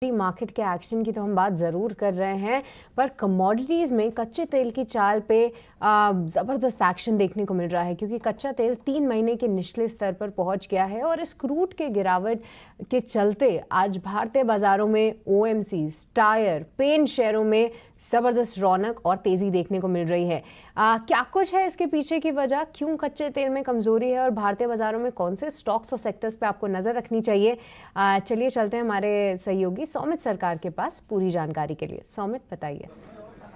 Market के action की तो हम बात ज़रूर कर रहे हैं, पर कमोडिटीज़ में कच्चे तेल की चाल पे ज़बरदस्त एक्शन देखने को मिल रहा है, क्योंकि कच्चा तेल 3 महीने के निचले स्तर पर पहुंच गया है और इस क्रूड के गिरावट के चलते आज भारतीय बाजारों में ओएमसीज, टायर, पेंट शेयरों में ज़बरदस्त रौनक और तेज़ी देखने को मिल रही है। क्या कुछ है इसके पीछे की वजह, क्यों कच्चे तेल में कमज़ोरी है और भारतीय बाजारों में कौन से स्टॉक्स और सेक्टर्स पे आपको नज़र रखनी चाहिए? चलिए चलते हैं हमारे सहयोगी सौमित सरकार के पास पूरी जानकारी के लिए। सौमित, बताइए।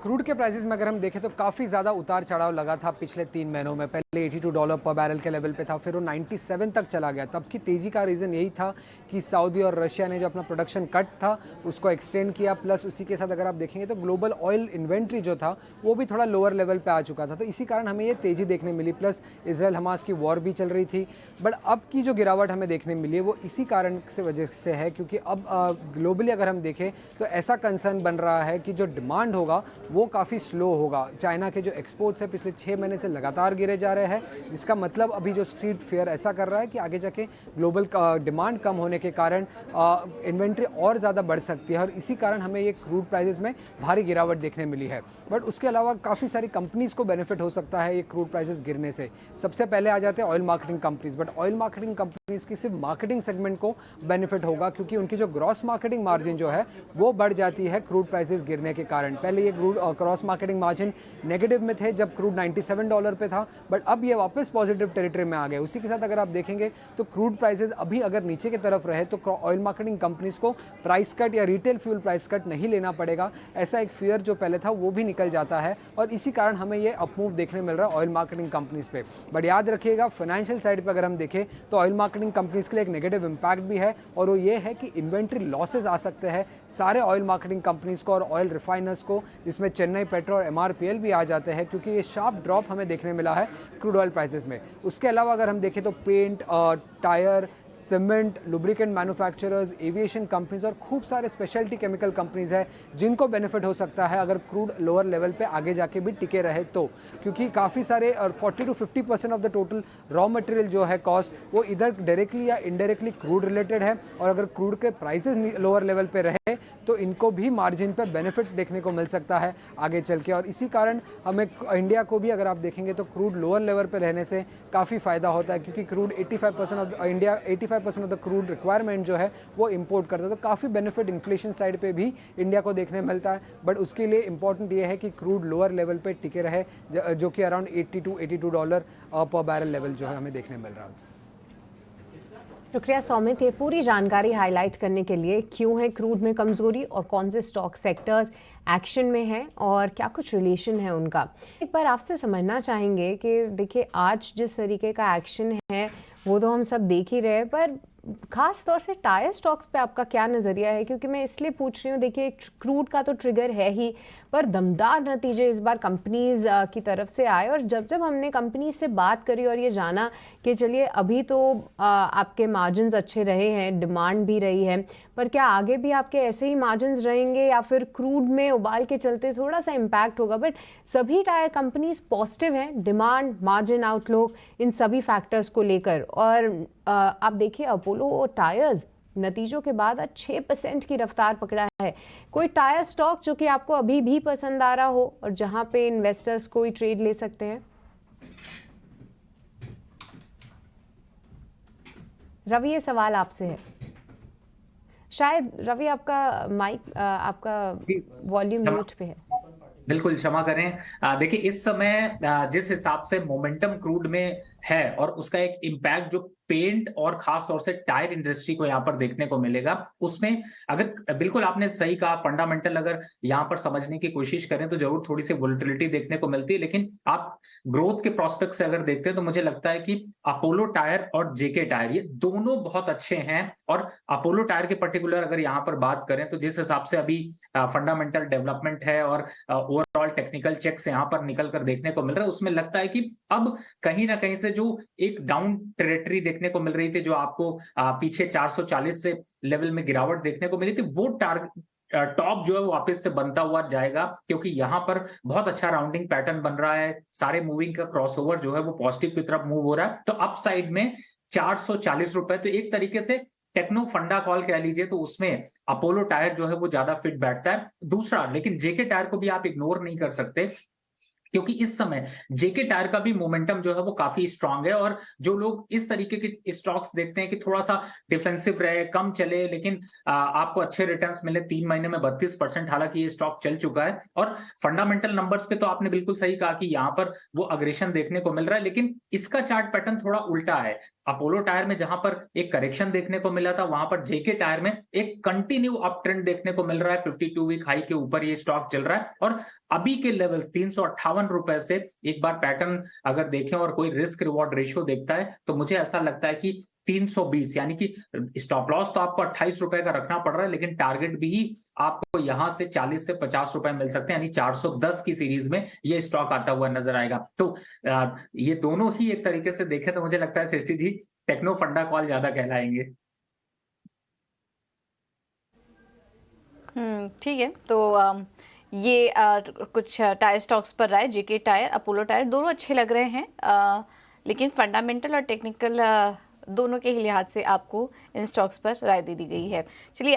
क्रूड के प्राइसेस में अगर हम देखें तो काफ़ी ज़्यादा उतार चढ़ाव लगा था पिछले 3 महीनों में। पहले $82 पर बैरल के लेवल पे था, फिर वो 97 तक चला गया। तब की तेज़ी का रीज़न यही था कि सऊदी और रशिया ने जो अपना प्रोडक्शन कट था उसको एक्सटेंड किया, प्लस उसी के साथ अगर आप देखेंगे तो ग्लोबल ऑयल इन्वेंट्री जो था वो भी थोड़ा लोअर लेवल पर आ चुका था। तो इसी कारण हमें ये तेज़ी देखने मिली, प्लस इसराइल हमास की वॉर भी चल रही थी। बट अब की जो गिरावट हमें देखने मिली है वो इसी कारण से वजह से है, क्योंकि अब ग्लोबली अगर हम देखें तो ऐसा कंसर्न बन रहा है कि जो डिमांड होगा वो काफ़ी स्लो होगा। चाइना के जो एक्सपोर्ट्स है पिछले 6 महीने से लगातार गिरे जा रहे हैं, जिसका मतलब अभी जो स्ट्रीट फेयर ऐसा कर रहा है कि आगे जाके ग्लोबल डिमांड कम होने के कारण इन्वेंट्री और ज़्यादा बढ़ सकती है, और इसी कारण हमें ये क्रूड प्राइसेस में भारी गिरावट देखने मिली है। बट उसके अलावा काफ़ी सारी कंपनीज़ को बेनिफिट हो सकता है ये क्रूड प्राइसेस गिरने से। सबसे पहले आ जाते हैं oil marketing companies, but oil marketing companies की सिर्फ मार्केटिंग सेगमेंट को बेनिफिट होगा, क्योंकि उनकी जो ग्रॉस मार्केटिंग मार्जिन जो है वो बढ़ जाती है क्रूड प्राइसेस गिरने के कारण। पहले ये crude cross marketing margin negative में थे जब क्रूड $97 पे था, बट अब ये वापस पॉजिटिव टेरिटरी में आ गए। उसी के साथ अगर आप देखेंगे तो क्रूड प्राइसेस अभी अगर नीचे की तरफ रहे तो ऑयल मार्केटिंग कंपनीज को प्राइस कट या रिटेल फ्यूल प्राइस कट नहीं लेना पड़ेगा, ऐसा एक फियर जो पहले था वो भी निकल जाता है, और इसी कारण हमें ये अपमूव देखने मिल रहा है ऑयल मार्केटिंग कंपनीज पे। बट याद रखिएगा, फाइनेंशियल साइड पर अगर हम देखें तो ऑयल मार्केटिंग कंपनीज के लिए एक नेगेटिव इंपैक्ट भी है, और वो ये है कि इन्वेंट्री लॉसेज आ सकते हैं सारे ऑयल मार्केटिंग कंपनीज को और ऑयल रिफाइनर्स को, जिसमें चेन्नई पेट्रो और MRPL भी आ जाते हैं, क्योंकि ये शार्प ड्रॉप हमें देखने मिला है क्रूड ऑयल प्राइसेस में। उसके अलावा अगर हम देखें तो paint, tyre, cement, lubricant manufacturers, aviation companies और खूब सारे स्पेशलिटी केमिकल कंपनीज हैं जिनको बेनिफिट हो सकता है अगर क्रूड लोअर लेवल पे आगे जाके भी टिके रहे तो, क्योंकि काफ़ी सारे 40 to 50% of the total raw material जो है कॉस्ट वो इधर डायरेक्टली या इनडायरेक्टली क्रूड रिलेटेड है, और अगर क्रूड के प्राइसेस लोअर लेवल पे रहे तो इनको भी मार्जिन पे बेनिफिट देखने को मिल सकता है आगे चल के। और इसी कारण हमें इंडिया को भी अगर आप देखेंगे तो क्रूड लोअर लेवल पे रहने से काफ़ी फ़ायदा होता है, क्योंकि crude 85% of India 85% of the crude requirement जो है वो इंपोर्ट करता है, तो काफ़ी बेनिफिट इन्फ्लेशन साइड पे भी इंडिया को देखने मिलता है। बट उसके लिए इंपॉर्टेंट ये है कि क्रूड लोअर लेवल पे टिके रहे, जो कि अराउंड $82 पर बैरल लेवल जो है हमें देखने मिल रहा है। शुक्रिया सौमित, ये पूरी जानकारी हाईलाइट करने के लिए। क्यों है क्रूड में कमजोरी और कौन से स्टॉक सेक्टर्स एक्शन में हैं और क्या कुछ रिलेशन है उनका। एक बार आपसे समझना चाहेंगे कि देखिए, आज जिस तरीके का एक्शन है वो तो हम सब देख ही रहे हैं, पर खास तौर से टायर स्टॉक्स पे आपका क्या नज़रिया है? क्योंकि मैं इसलिए पूछ रही हूँ, देखिए क्रूड का तो ट्रिगर है ही, पर दमदार नतीजे इस बार कंपनीज की तरफ से आए, और जब जब हमने कंपनी से बात करी और ये जाना कि चलिए अभी तो आपके मार्जिन्स अच्छे रहे हैं, डिमांड भी रही है, पर क्या आगे भी आपके ऐसे ही मार्जिन्स रहेंगे या फिर क्रूड में उबाल के चलते थोड़ा सा इम्पैक्ट होगा? बट सभी टायर कंपनीज पॉजिटिव हैं, डिमांड, मार्जिन आउटलुक, इन सभी फैक्टर्स को लेकर। और आप देखिए अपोलो टायर्स नतीजों के बाद आज 6% की रफ्तार पकड़ा है। कोई टायर स्टॉक जो कि आपको अभी भी पसंद आ रहा हो और जहां पे इन्वेस्टर्स कोई ट्रेड ले सकते हैं? रवि, ये सवाल आपसे है। शायद रवि आपका माइक, आपका वॉल्यूम म्यूट पे है। बिल्कुल क्षमा करें। देखिए, इस समय जिस हिसाब से मोमेंटम क्रूड में है और उसका एक इम्पैक्ट जो पेंट और खास तौर से टायर इंडस्ट्री को यहाँ पर देखने को मिलेगा, उसमें अगर बिल्कुल आपने सही कहा, फंडामेंटल अगर यहाँ पर समझने की कोशिश करें तो जरूर थोड़ी सी वोलेटिलिटी देखने को मिलती है, लेकिन आप ग्रोथ के प्रोस्पेक्ट से अगर देखते हैं तो मुझे लगता है कि अपोलो टायर और जेके टायर ये दोनों बहुत अच्छे हैं। और अपोलो टायर के पर्टिकुलर अगर यहाँ पर बात करें तो जिस हिसाब से अभी फंडामेंटल डेवलपमेंट है और ओवरऑल टेक्निकल चेक्स यहाँ पर निकल कर देखने को मिल रहा है, उसमें लगता है कि अब कहीं ना कहीं से जो एक डाउन टेरिटरी देखने को मिल रही थी, जो आपको पीछे 440 से लेवल में गिरावट देखने को मिली थी, वो टॉप जो है वो वापस से बनता हुआ जाएगा, क्योंकि यहाँ पर बहुत अच्छा राउंडिंग पैटर्न बन रहा है। सारे मूविंग का क्रॉसओवर जो है वो पॉजिटिव की तरफ मूव हो रहा है, तो अप साइड में 440 रुपए, तो एक तरीके से टेक्नो फंडा कॉल कह लीजिए तो उसमें अपोलो टायर जो है वो ज्यादा फिट बैठता है। दूसरा, लेकिन जेके टायर को भी आप इग्नोर नहीं कर सकते, क्योंकि इस समय जेके टायर का भी मोमेंटम जो है वो काफी स्ट्रांग है, और जो लोग इस तरीके के स्टॉक्स देखते हैं कि थोड़ा सा डिफेंसिव रहे, कम चले, लेकिन आपको अच्छे रिटर्न्स मिले, 3 महीने में 32%, हालांकि ये स्टॉक चल चुका है। और फंडामेंटल नंबर्स पे तो आपने बिल्कुल सही कहा कि यहाँ पर वो अग्रेशन देखने को मिल रहा है, लेकिन इसका चार्ट पैटर्न थोड़ा उल्टा है। अपोलो टायर में जहां पर एक करेक्शन देखने को मिला था, वहां पर जेके टायर में एक कंटिन्यू अप ट्रेंड देखने को मिल रहा है। 52 वीक हाई के ऊपर ये स्टॉक चल रहा है, और अभी के लेवल्स 358 रुपए से एक बार पैटर्न अगर देखें और कोई रिस्क रिवॉर्ड रेशियो देखता है, तो मुझे ऐसा लगता है कि 320, यानी कि स्टॉप लॉस तो आपको 28 रुपए का रखना पड़ रहा है, लेकिन टारगेट भी आपको यहां से 40 से 50 रुपए मिल सकते हैं, यानी 410 की सीरीज में ये स्टॉक आता हुआ नजर आएगा। तो ये दोनों ही एक तरीके से देखें तो मुझे लगता है सृष्टि जी, टेक्नो फंडा कॉल ज्यादा कहलाएंगे। ठीक है। तो ये कुछ टायर स्टॉक्स पर राय, जेके टायर, अपोलो टायर दोनों अच्छे लग रहे हैं, लेकिन फंडामेंटल और टेक्निकल दोनों के ही लिहाज से आपको इन स्टॉक्स पर राय दे दी गई है। चलिए